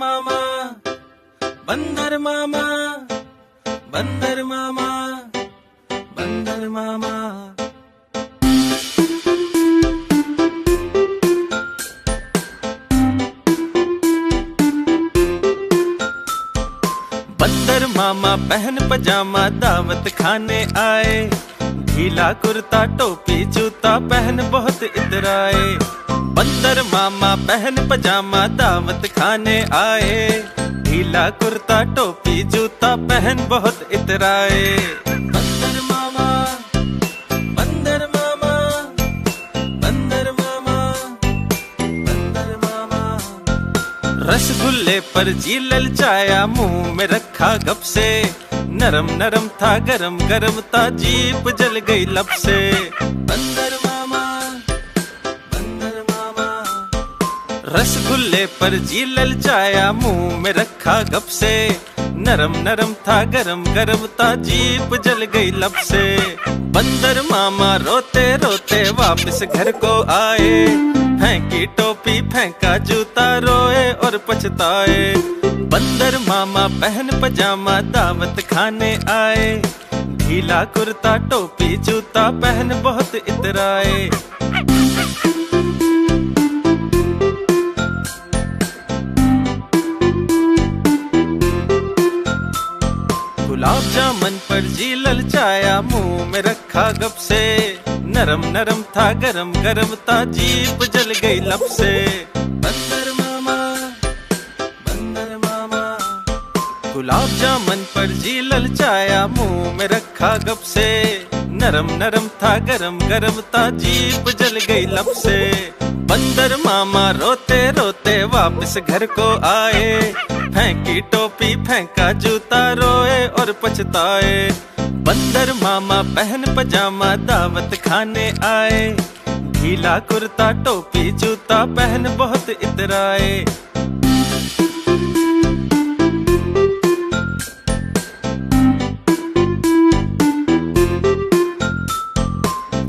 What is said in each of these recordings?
मामा, बंदर मामा, बंदर मामा, बंदर मामा। बंदर मामा पहन पजामा दावत खाने आए, ढीला कुर्ता टोपी जूता पहन बहुत इतराए। बंदर मामा पहन पजामा दावत खाने आए, ढीला कुर्ता टोपी जूता पहन बहुत इतराए। बंदर मामा, बंदर मामा, बंदर मामा, बंदर मामा। रसगुल्ले पर जी ललचाया, मुंह में रखा गप से, नरम नरम था गरम गरम था, जीप जल गई लब से। बंदर मामा, बंदर मामा। रसगुल्ले पर जी ललचाया, मुंह में रखा गप से, नरम नरम था गरम गरम था, जीप जल गई लब से। बंदर मामा रोते रोते वापस घर को आए, फेंकी टोपी फेंका जूता, रोए और पछताए। बंदर मामा पहन पजामा दावत खाने आए, ढीला कुर्ता टोपी जूता पहन बहुत इतराए। गुलाब जामुन पर जी ललचाया, मुंह में रखा गप से, नरम नरम था गरम गरम था, जीप जल गई लब से। बंदर मामा, बंदर मामा। गुलाब जामुन पर जी ललचाया, मुंह में रखा गप से, नरम नरम था गरम गरम था, जीप जल गई लब से। बंदर मामा रोते रोते वापस घर को आए, फेंकी टोपी फेंका जूता, रोए और पछताए। बंदर मामा पहन पजामा दावत खाने आए, ढीला कुर्ता टोपी जूता पहन बहुत इतराए।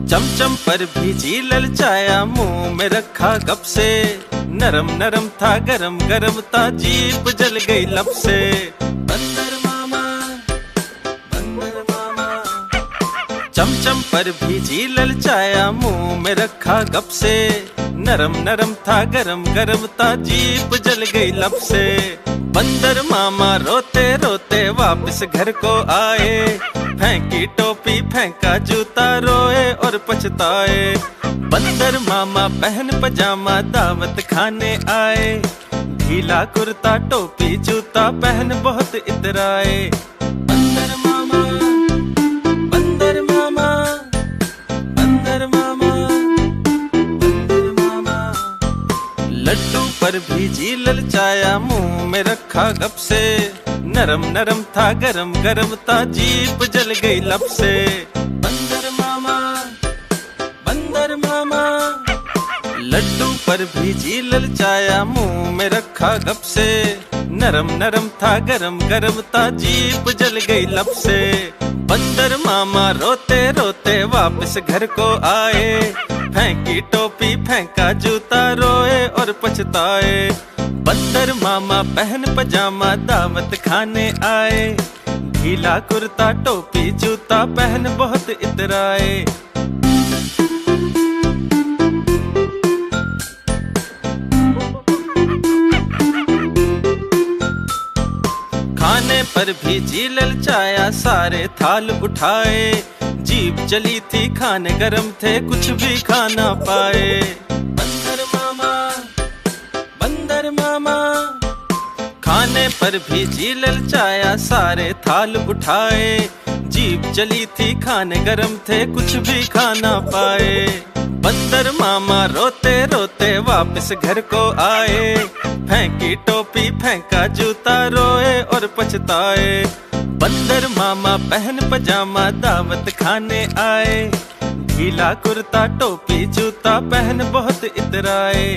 चमचम पर भी जी ललचाया, मुंह में रखा गप से, नरम नरम था गरम गरम था, जीप जल गई लब से। बंदर मामा, बंदर मामा। चमचम पर भी जी ललचाया, मुंह में रखा गप से, नरम नरम था गरम गरम था, जीप जल गई लब से। बंदर मामा रोते रोते वापस घर को आए, फेंकी टोपी फेंका जूता, रोए और पछताए। बंदर मामा पहन पजामा दावत खाने आए, ढीला कुर्ता टोपी जूता पहन बहुत इतराए। बंदर मामा, बंदर मामा, बंदर मामा, बंदर मामा। लड्डू पर भी जी ललचाया, मुंह में रखा गप से, नरम नरम था गरम गरम था, जीप जल गई लब से। बंदर मामा, बंदर मामा। लड्डू पर भी जी ललचाया, मुंह में रखा गप से, नरम नरम था गरम गरम था, जीप जल गई लब से। बंदर मामा रोते रोते वापस घर को आए, फेंकी टोपी फेंका जूता, रोए और पछताए। बंदर मामा पहन पजामा दावत खाने आए, ढीला कुर्ता टोपी जूता पहन बहुत इतराए। खाने पर भी जी ललचाया, सारे थाल उठाए, जीभ चली थी खाने गरम थे, कुछ भी खाना पाए। बंदर मामा, बंदर मामा। खाने पर भी जी ललचाया, सारे थाल उठाए, जीभ चली थी खाने गरम थे, कुछ भी खाना पाए। बंदर मामा रोते रोते वापस घर को आए, फेंकी टोपी फेंका जूता, रोए और पछताए। बंदर मामा पहन पजामा दावत खाने आए, ढीला कुर्ता टोपी जूता पहन बहुत इतराए।